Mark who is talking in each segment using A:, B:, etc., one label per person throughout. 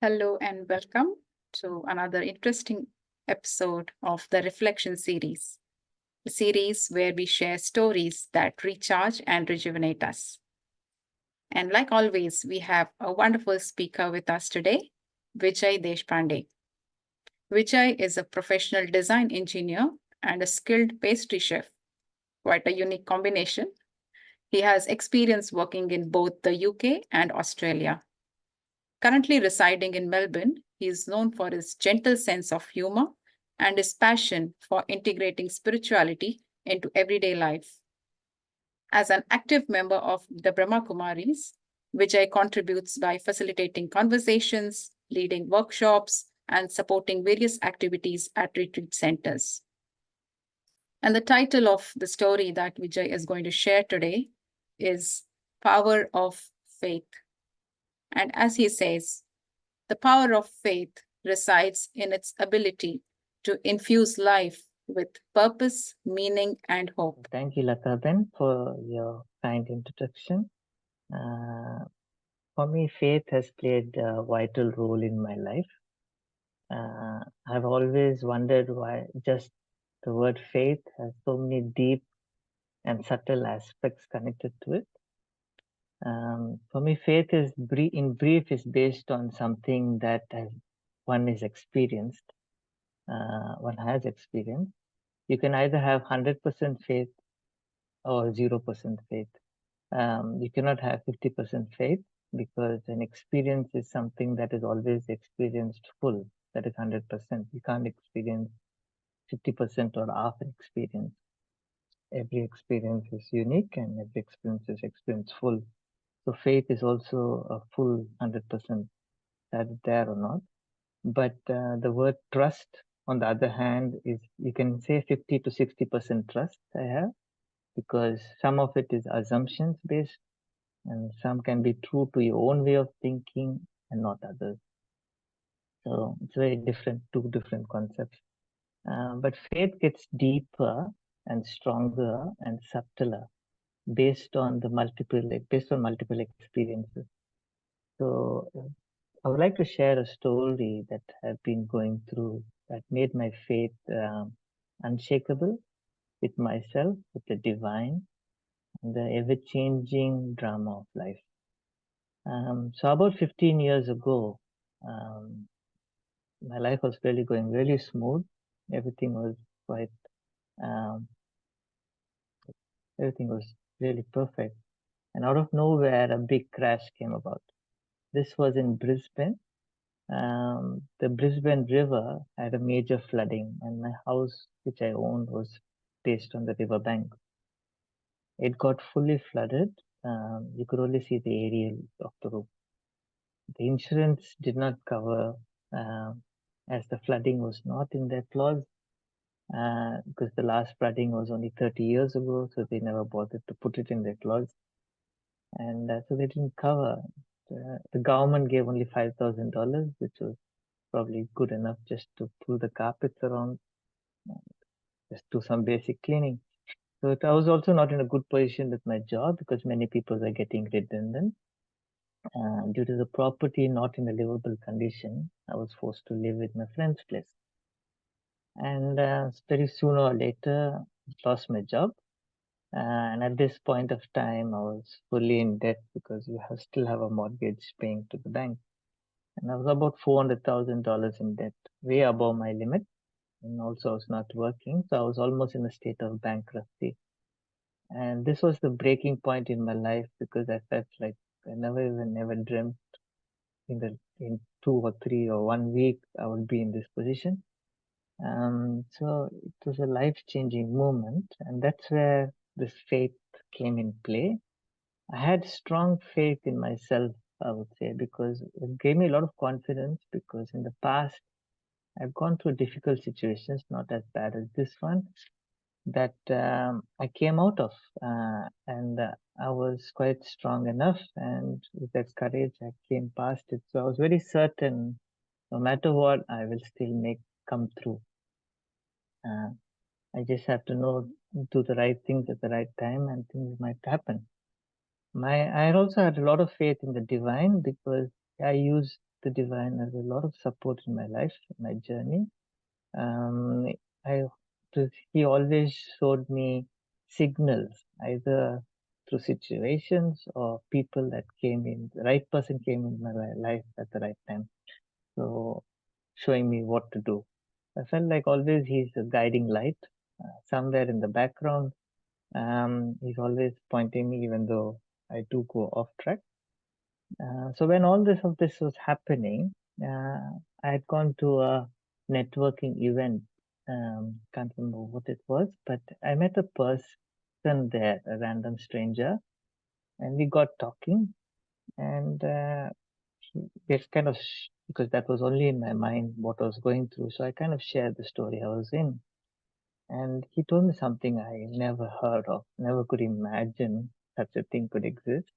A: Hello and welcome to another interesting episode of the Reflection series, a series where we share stories that recharge and rejuvenate us. And like always, we have a wonderful speaker with us today, Vijay Deshpande. Vijay is a professional design engineer and a skilled pastry chef, quite a unique combination. He has experience working in both the UK and Australia. Currently residing in Melbourne, he is known for his gentle sense of humor and his passion for integrating spirituality into everyday life. As an active member of the Brahma Kumaris, Vijay contributes by facilitating conversations, leading workshops, and supporting various activities at retreat centers. And the title of the story that Vijay is going to share today is Power of Faith. And as he says, the power of faith resides in its ability to infuse life with purpose, meaning, and hope.
B: Thank you, Lataben, for your kind introduction. For me, faith has played a vital role in my life. I've always wondered why just the word faith has so many deep and subtle aspects connected to it. For me, faith is in brief is based on something that one is experienced, one has experienced. You can either have 100% faith or 0% faith. You cannot have 50% faith because an experience is something that is always experienced full, that is 100%. You can't experience 50% or half an experience. Every experience is unique and every experience is experience full. So faith is also a full 100%, that is there or not. But the word trust, on the other hand, is you can say 50 to 60% trust I have, because some of it is assumptions based and some can be true to your own way of thinking and not others. So it's very different, two different concepts. But faith gets deeper and stronger and subtler based on multiple experiences. So I would like to share a story that I've been going through that made my faith unshakable with myself, with the divine, and the ever-changing drama of life. So about 15 years ago, um, my life was really going really smooth. Everything was quite, um, everything was really perfect. And out of nowhere, a big crash came about. This was in Brisbane. The Brisbane River had a major flooding, and my house, which I owned, was based on the river bank. It got fully flooded. You could only see the aerial of the roof. The insurance did not cover, as the flooding was not in their clause, because the last flooding was only 30 years ago, so they never bothered to put it in their clause. And so they didn't cover. The government gave only $5,000, which was probably good enough just to pull the carpets around, just do some basic cleaning. So I was also not in a good position with my job because many people were getting redundant. Due to the property not in a livable condition, I was forced to live with my friend's place. And very sooner or later, lost my job. And at this point of time, I was fully in debt because still have a mortgage paying to the bank. And I was about $400,000 in debt, way above my limit. And also I was not working, so I was almost in a state of bankruptcy. And this was the breaking point in my life because I felt like I never dreamt in 2 or 3 or 1 week I would be in this position. So it was a life-changing moment, and that's where this faith came in play. I had strong faith in myself, I would say, because it gave me a lot of confidence because in the past I've gone through difficult situations, not as bad as this one, that I came out of, and I was quite strong enough, and with that courage, I came past it. So I was very certain, no matter what, I will still come through. I just have to do the right things at the right time, and things might happen. I also had a lot of faith in the divine because I use the divine as a lot of support in my life, my journey. Um, I, he always showed me signals, either through situations or people that came in, the right person came in my life at the right time. So showing me what to do. I felt like always he's a guiding light, somewhere in the background. He's always pointing me, even though I do go off track. So when all this was happening, I had gone to a networking event. Can't remember what it was, but I met a person there, a random stranger, and we got talking. And it's kind of because that was only in my mind what I was going through. So I kind of shared the story I was in. And he told me something I never heard of, never could imagine such a thing could exist.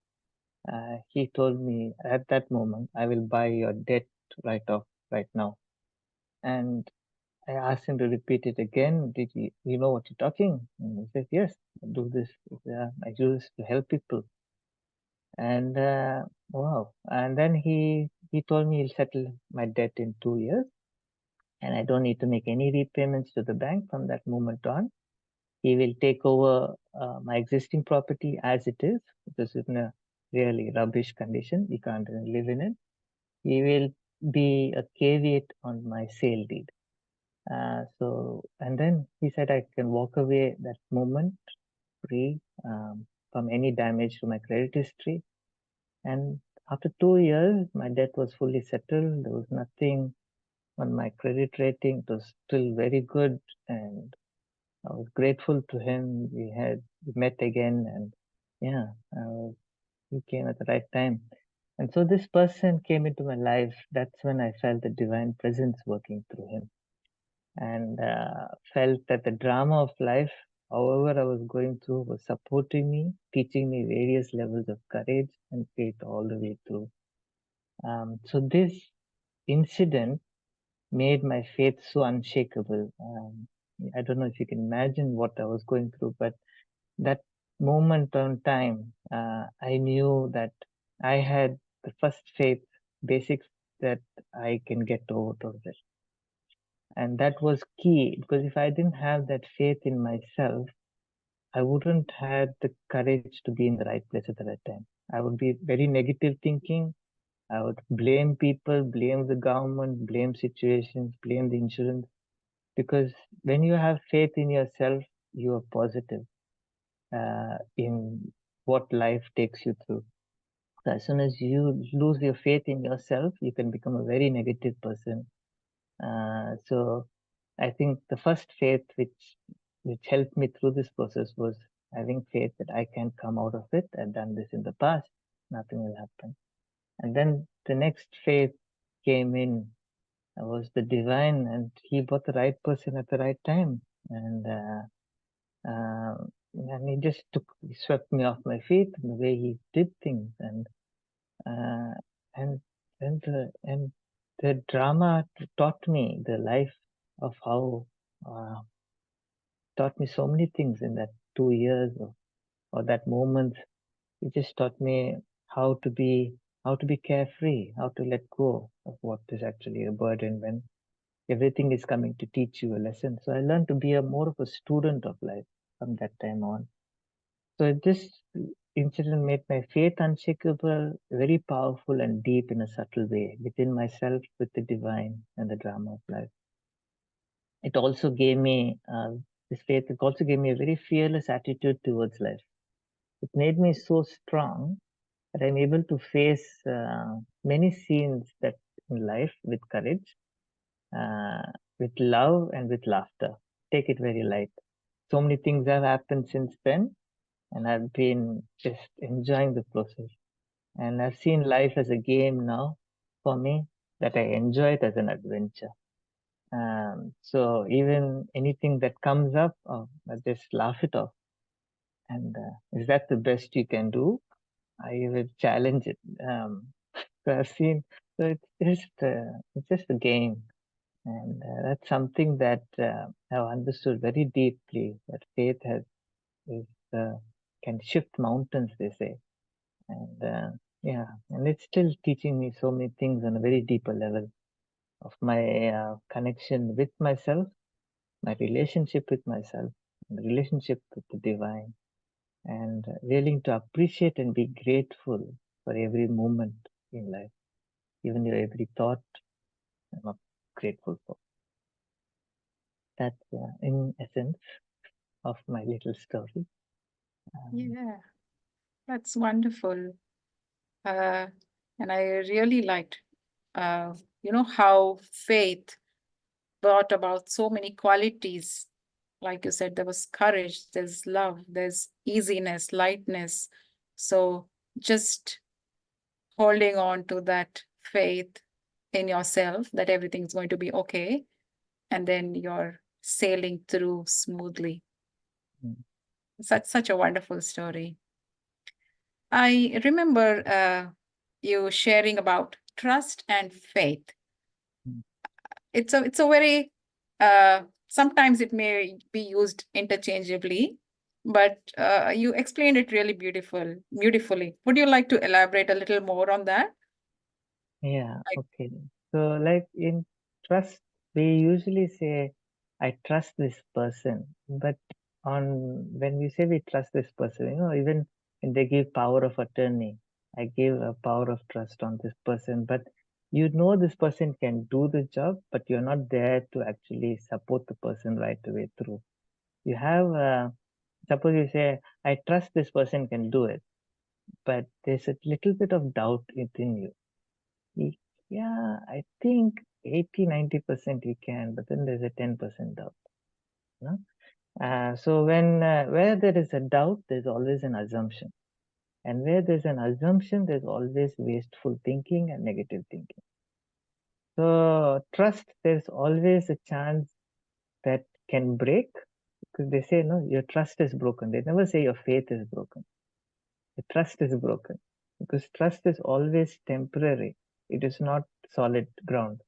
B: He told me at that moment, I will buy your debt right off right now. And I asked him to repeat it again. Did you know what you're talking? And he said, yes, I do this. I do this to help people. And wow. And then he told me he'll settle my debt in 2 years. And I don't need to make any repayments to the bank from that moment on. He will take over my existing property as it is, which is in a really rubbish condition. We can't live in it. He will be a caveat on my sale deed. And then he said I can walk away that moment free from any damage to my credit history. And after 2 years, my debt was fully settled. There was nothing on my credit rating. It was still very good. And I was grateful to him. We met again, and yeah, he came at the right time. And so this person came into my life. That's when I felt the divine presence working through him, and felt that the drama of life, however I was going through, was supporting me, teaching me various levels of courage and faith all the way through. So this incident made my faith so unshakable. I don't know if you can imagine what I was going through, but that moment on time, I knew that I had the first faith basics that I can get over to this. And that was key, because if I didn't have that faith in myself, I wouldn't have the courage to be in the right place at the right time. I would be very negative thinking. I would blame people, blame the government, blame situations, blame the insurance. Because when you have faith in yourself, you are positive in what life takes you through. So as soon as you lose your faith in yourself, you can become a very negative person. So I think the first faith which helped me through this process was having faith that I can come out of it. I've done this in the past, nothing will happen. And then the next faith came in, was the divine, and he brought the right person at the right time. And he just he swept me off my feet in the way he did things. Uh, and and the drama taught me the life of how taught me so many things in that 2 years or that moment. It just taught me how to be carefree, how to let go of what is actually a burden when everything is coming to teach you a lesson. So I learned to be more of a student of life from that time on. So this incident made my faith unshakable, very powerful and deep in a subtle way within myself, with the divine and the drama of life. It also gave me this faith. It also gave me a very fearless attitude towards life. It made me so strong that I'm able to face many scenes that in life with courage, uh, with love, and with laughter. Take it very light. So many things have happened since then, and I've been just enjoying the process. And I've seen life as a game now for me, that I enjoy it as an adventure. So even anything that comes up, I just laugh it off. And is that the best you can do? I will challenge it. So I've seen. So it's just a game, and that's something that I've understood very deeply. That faith is can shift mountains, they say, and Yeah, and it's still teaching me so many things on a very deeper level of my connection with myself, my relationship with myself, and the relationship with the divine, and willing to appreciate and be grateful for every moment in life, even your every thought. I'm grateful for. That's in essence of my little story.
A: Yeah, that's wonderful. Uh, and I really liked, how faith brought about so many qualities. Like you said, there was courage, there's love, there's easiness, lightness. So just holding on to that faith in yourself that everything's going to be okay, and then you're sailing through smoothly.
B: Mm,
A: Such a wonderful story. I remember you sharing about trust and faith.
B: mm.
A: It's a very sometimes it may be used interchangeably, but you explained it really beautifully. Would you like to elaborate a little more on that?
B: Yeah,
A: Like,
B: okay. So, like in trust, we usually say, I trust this person. But on when we say we trust this person, even when they give power of attorney, I give a power of trust on this person. But this person can do the job, but you're not there to actually support the person right away through. You have, suppose you say, I trust this person can do it, but there's a little bit of doubt within you. Y- Yeah, I think 80-90% we can, but then there's a 10% doubt. No? So where there is a doubt, there's always an assumption. And where there's an assumption, there's always wasteful thinking and negative thinking. So trust, there's always a chance that can break, because they say, no, your trust is broken. They never say your faith is broken. The trust is broken because trust is always temporary. It is not solid ground.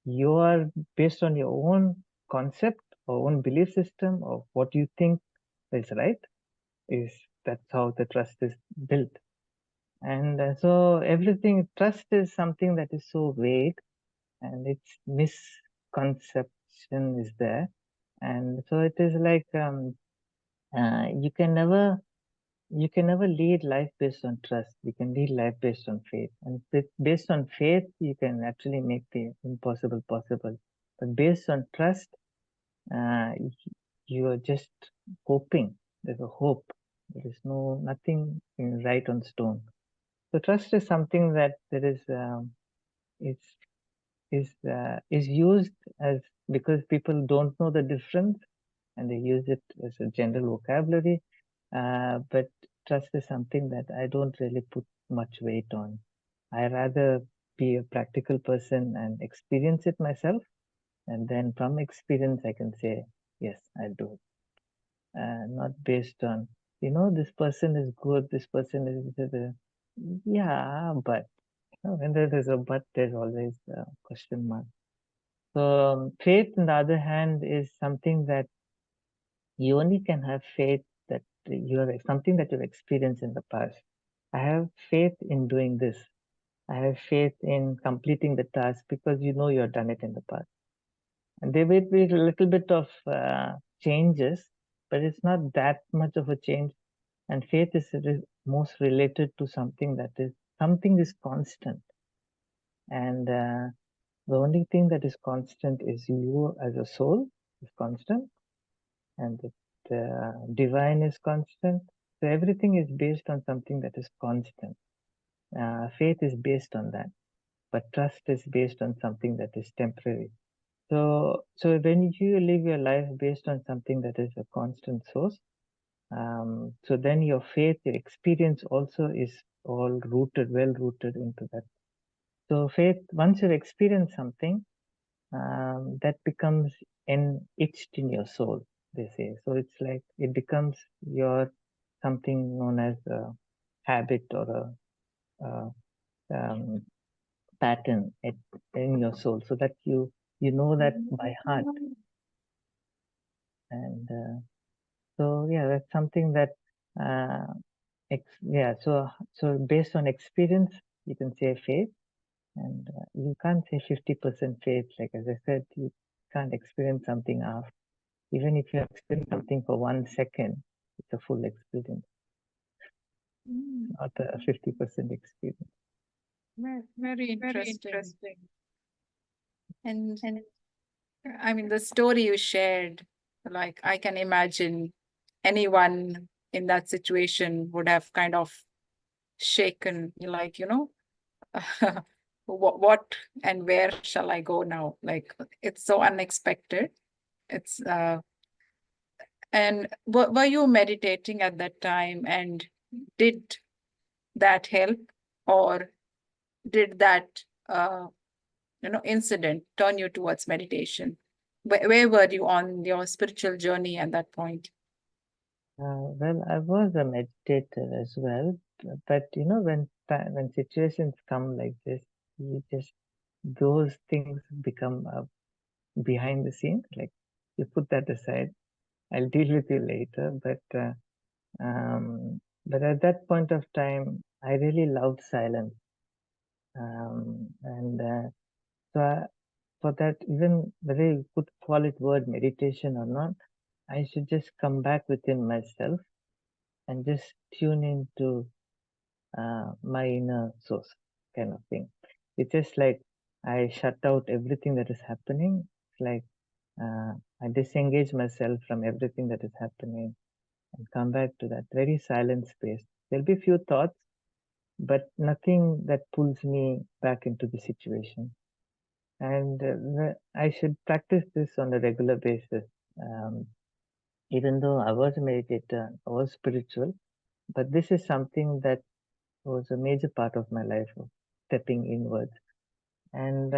B: You are based on your own concept or own belief system of what you think is right. Is That's how the trust is built. And so everything, trust is something that is so vague, and its misconception is there. And so it is like you can never lead life based on trust. You can lead life based on faith. And based on faith, you can actually make the impossible possible. But based on trust, uh, you are just hoping. There's a hope. There is nothing right on stone. So trust is something that there is used as, because people don't know the difference, and they use it as a general vocabulary. But trust is something that I don't really put much weight on. I rather be a practical person and experience it myself, and then from experience I can say, yes, I do. Not based on, this person is good, this person is, yeah, but when there is a but, there's always a question mark. So faith, on the other hand, is something that you only can have faith that you have something that you've experienced in the past. I have faith in doing this. I have faith in completing the task because you've done it in the past. And there will be a little bit of changes, but it's not that much of a change. And faith is most related to something is constant. And the only thing that is constant is you as a soul is constant, and the divine is constant. So everything is based on something that is constant. Faith is based on that, but trust is based on something that is temporary. So when you live your life based on something that is a constant source, so then your faith, your experience also is all well rooted into that. So faith, once you've experienced something, that becomes etched in your soul, they say. So it's like it becomes your something known as a habit or a um, pattern in your soul, so that you know that by heart. And so yeah, that's something that uh, Yeah, so based on experience, you can say faith, and you can't say 50% faith. Like as I said, you can't experience something half. Even if you experience something for 1 second, it's a full experience, not a 50% experience.
A: Very
B: Very
A: interesting.
B: interesting.
A: And
B: And
A: I mean, the story you shared, like I can imagine anyone in that situation would have kind of shaken, like, what and where shall I go now? Like, it's so unexpected. It's and were you meditating at that time, and did that help, or did that incident turn you towards meditation? Where were you on your spiritual journey at that point?
B: well, I was a meditator as well, but when situations come like this, you just those things become behind the scenes. Like you put that aside. I'll deal with you later. But at that point of time, I really loved silence, and so for that, even whether you could call it word meditation or not, I should just come back within myself and just tune into my inner source, kind of thing. It's just like I shut out everything that is happening. It's like I disengage myself from everything that is happening and come back to that very silent space. There'll be few thoughts, but nothing that pulls me back into the situation. And I should practice this on a regular basis. Um, Even though I was a meditator, I was spiritual, but this is something that was a major part of my life, of stepping inwards. And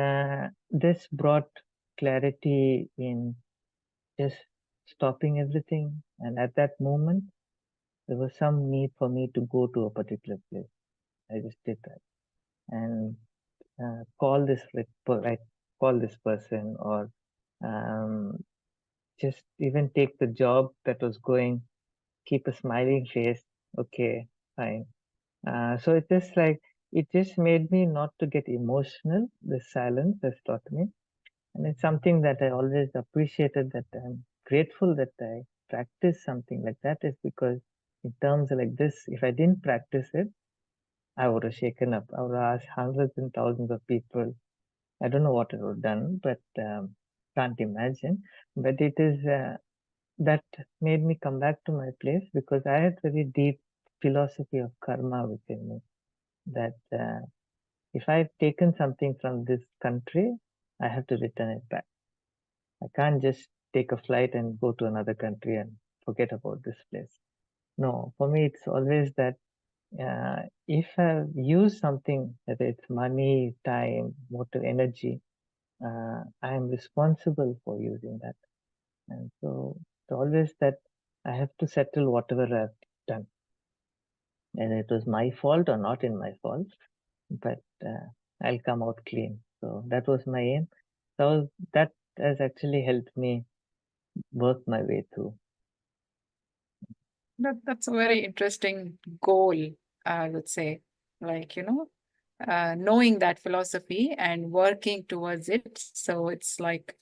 B: this brought clarity in just stopping everything. And at that moment, there was some need for me to go to a particular place. I just did that and call this like call this person, or um, just even take the job that was going, keep a smiling face. Okay, fine. So it just made me not to get emotional. The silence has taught me, and it's something that I always appreciated. That I'm grateful that I practice something like that. Is because in terms like this, if I didn't practice it, I would have shaken up. I would have asked hundreds and thousands of people. I don't know what I would have done, but can't imagine. But it is that made me come back to my place, because I had very deep philosophy of karma within me. That if I've taken something from this country, I have to return it back. I can't just take a flight and go to another country and forget about this place. No, for me, it's always that if I use something, whether it's money, time, motor energy, I am responsible for using that. And so it's always that I have to settle whatever I've done. And it was my fault or not in my fault, but I'll come out clean. So that was my aim. So that has actually helped me work my way through.
A: That's a very interesting goal, I would say. Like, knowing that philosophy and working towards it. So it's like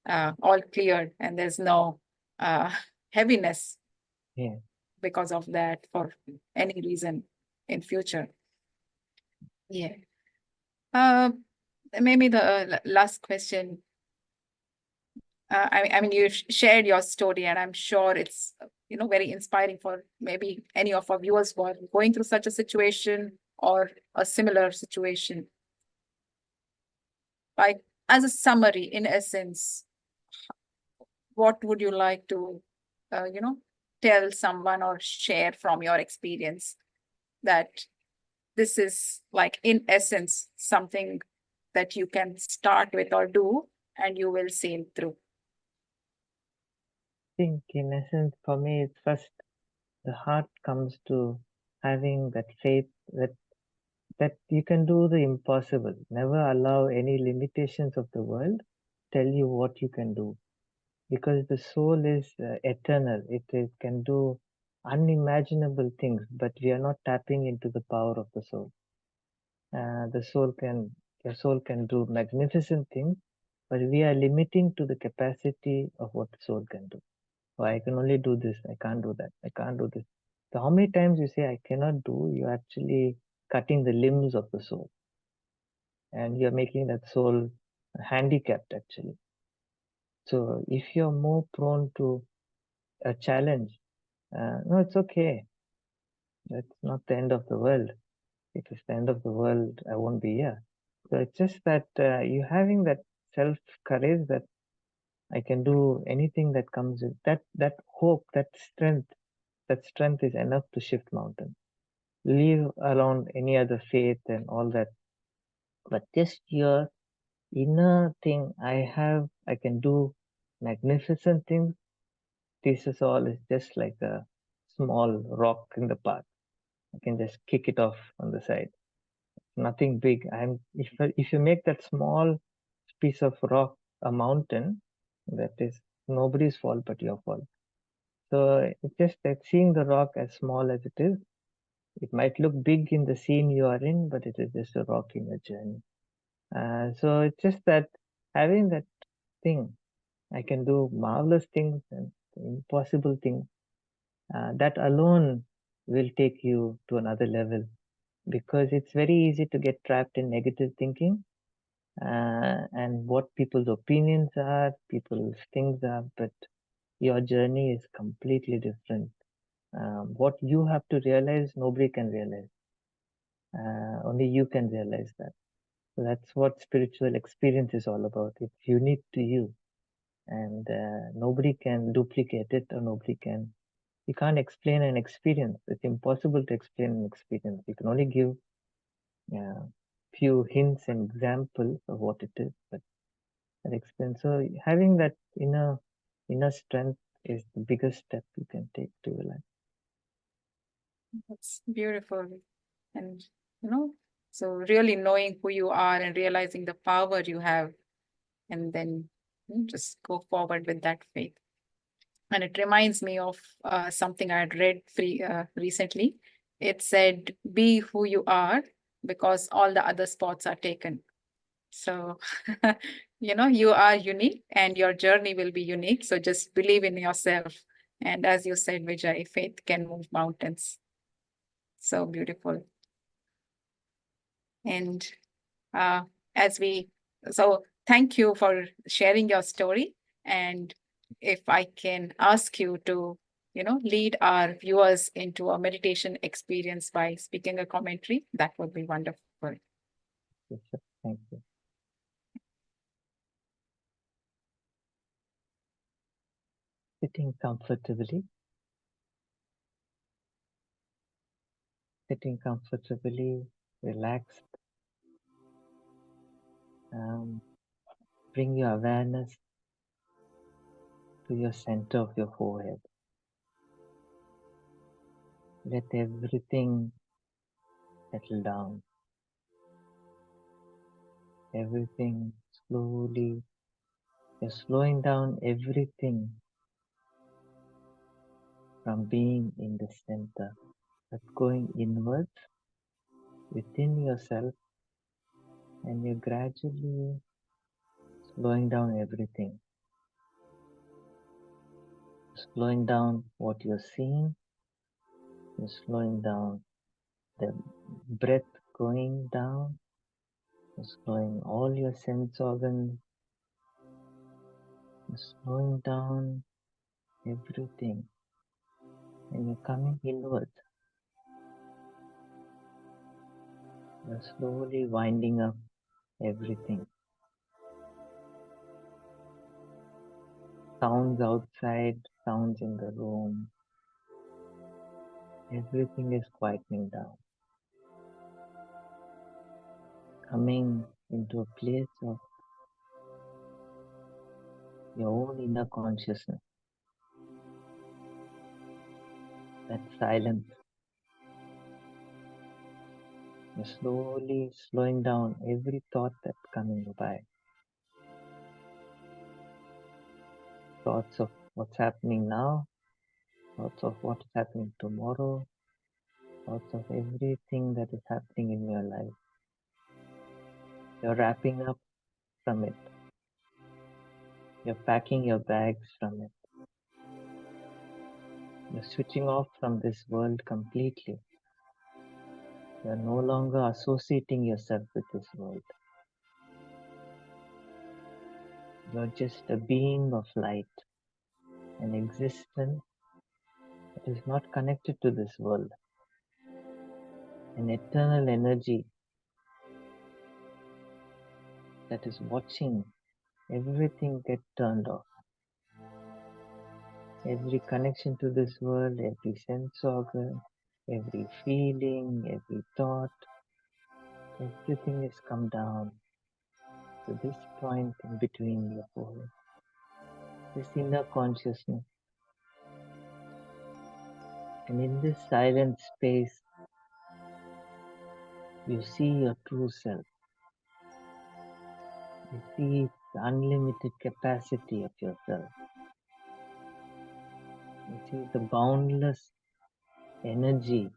A: all cleared, and there's no uh, heaviness
B: Yeah.
A: because of that for any reason in future. Yeah. Uh, Maybe the last question. I mean, you shared your story, and I'm sure it's very inspiring for maybe any of our viewers who are going through such a situation or a similar situation. Like, as a summary, in essence, what would you like to, tell someone or share from your experience, that this is like, in essence, something that you can start with or do, and you will sail through?
B: I think in essence, for me, it's first the heart comes to having that faith that you can do the impossible. Never allow any limitations of the world tell you what you can do, because the soul is eternal. It can do unimaginable things, but we are not tapping into the power of the soul. Your soul can do magnificent things, but we are limiting to the capacity of what the soul can do. Oh, I can only do this. I can't do that. I can't do this. So how many times you say I cannot do, you're actually cutting the limbs of the soul, and you're making that soul handicapped actually. So if you're more prone to a challenge, no, it's okay. That's not the end of the world. If it's the end of the world, I won't be here. So it's just that you having that self courage that I can do anything that comes in. That hope, that strength is enough to shift mountains. Leave around any other faith and all that. But just your inner thing, I can do magnificent things. This is all is just like a small rock in the path. I can just kick it off on the side. Nothing big. If you make that small piece of rock a mountain, that is nobody's fault but your fault. So it's just that seeing the rock as small as it is, it might look big in the scene you are in, but it is just a rock in your journey. So it's just that having that thing, I can do marvelous things and impossible things. That alone will take you to another level, because it's very easy to get trapped in negative thinking and what people's opinions are, people's things are, but your journey is completely different. What you have to realize, nobody can realize. Only you can realize that. So that's what spiritual experience is all about. It's unique to you, and nobody can duplicate it, or you can't explain an experience. It's impossible to explain an experience. You can only give few hints and examples of what it is, but that experience. So having that inner strength is the biggest step you can take to your life.
A: That's beautiful. And, so really knowing who you are and realizing the power you have, and then just go forward with that faith. And it reminds me of something I had read recently. It said, be who you are because all the other spots are taken. So, you are unique and your journey will be unique. So just believe in yourself. And as you said, Vijay, faith can move mountains. So beautiful. And uh, so thank you for sharing your story. And if I can ask you to, lead our viewers into a meditation experience by speaking a commentary, that would be wonderful.
B: Yes, sir. Thank you. Sitting comfortably. Sitting comfortably, relaxed. Bring your awareness to your center of your forehead. Let everything settle down. Everything slowly. You're slowing down everything from being in the center, but going inwards within yourself, and you're gradually slowing down everything. Slowing down what you're seeing, you're slowing down the breath going down, you're slowing all your sense organs, you're slowing down everything, and you're coming inwards. You're slowly winding up everything. Sounds outside, sounds in the room, everything is quietening down. Coming into a place of your own inner consciousness, that silence. You're slowly slowing down every thought that's coming by. Thoughts of what's happening now, thoughts of what is happening tomorrow, thoughts of everything that is happening in your life. You're wrapping up from it. You're packing your bags from it. You're switching off from this world completely. You're no longer associating yourself with this world. You're just a being of light, an existence that is not connected to this world, an eternal energy that is watching everything get turned off. Every connection to this world, every sense organ, every feeling, every thought, everything has come down to this point in between your whole, this inner consciousness. And in this silent space, you see your true self. You see the unlimited capacity of yourself. You see the boundless energy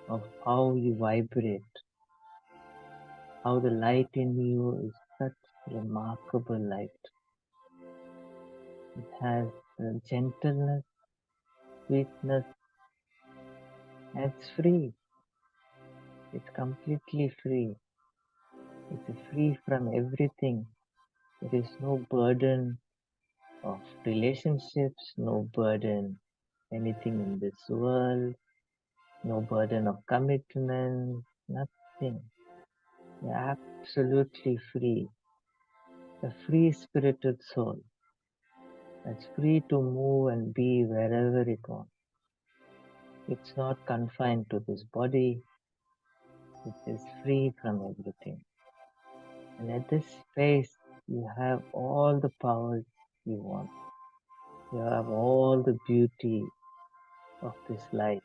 B: of how you vibrate, how the light in you is such remarkable light. It has gentleness, sweetness, and it's free. It's completely free. It's free from everything. There is no burden of relationships, no burden anything in this world, no burden of commitment, nothing. You're absolutely free. A free spirited soul that's free to move and be wherever it wants. It's not confined to this body. It is free from everything. And at this space, you have all the powers you want. You have all the beauty of this light,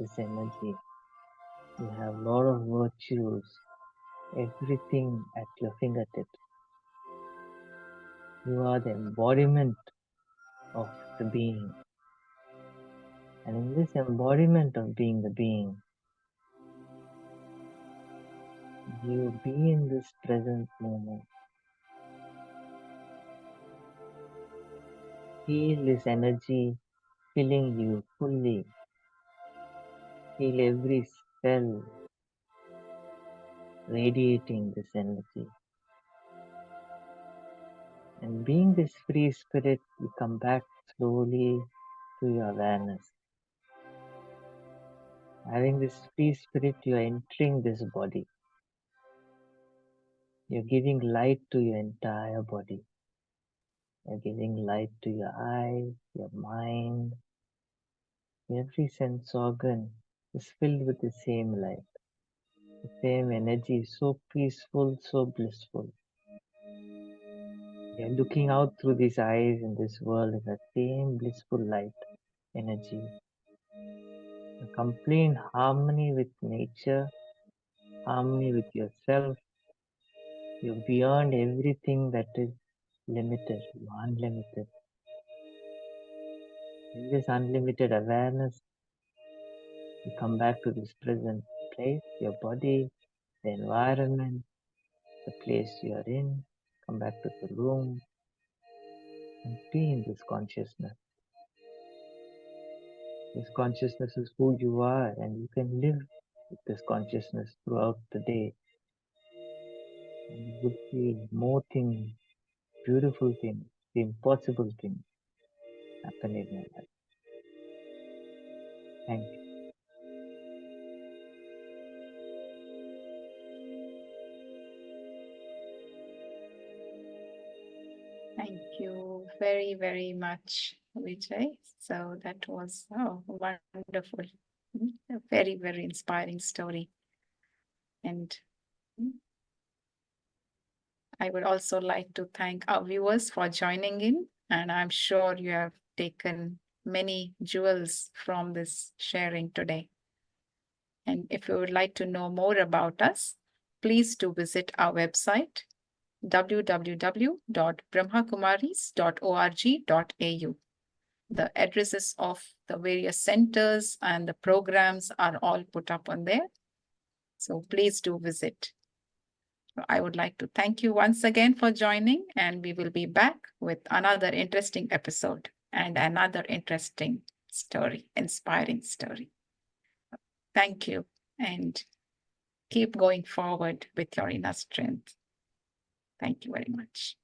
B: this energy. You have a lot of virtues, everything at your fingertips. You are the embodiment of the being. And in this embodiment of being the being, you be in this present moment. Feel this energy filling you fully. Feel every cell radiating this energy. And being this free spirit, you come back slowly to your awareness. Having this free spirit, you are entering this body. You're giving light to your entire body. You're giving light to your eyes, your mind. Every sense organ is filled with the same light, the same energy, so peaceful, so blissful. You're looking out through these eyes in this world in the same blissful light, energy. A complete harmony with nature, harmony with yourself. You're beyond everything that is limited, you're unlimited. In this unlimited awareness, you come back to this present place, your body, the environment, the place you are in. Come back to the room and be in this consciousness. This consciousness is who you are, and you can live with this consciousness throughout the day. And you will see more things, beautiful things, the impossible things happen in your life. Thank you.
A: Thank you very, very much, Vijay. So that was wonderful. A very, very inspiring story. And I would also like to thank our viewers for joining in. And I'm sure you have taken many jewels from this sharing today. And if you would like to know more about us, please do visit our website www.brahmakumaris.org.au. The addresses of the various centers and the programs are all put up on there. So please do visit. I would like to thank you once again for joining, and we will be back with another interesting episode and another interesting story, inspiring story. Thank you, and keep going forward with your inner strength. Thank you very much.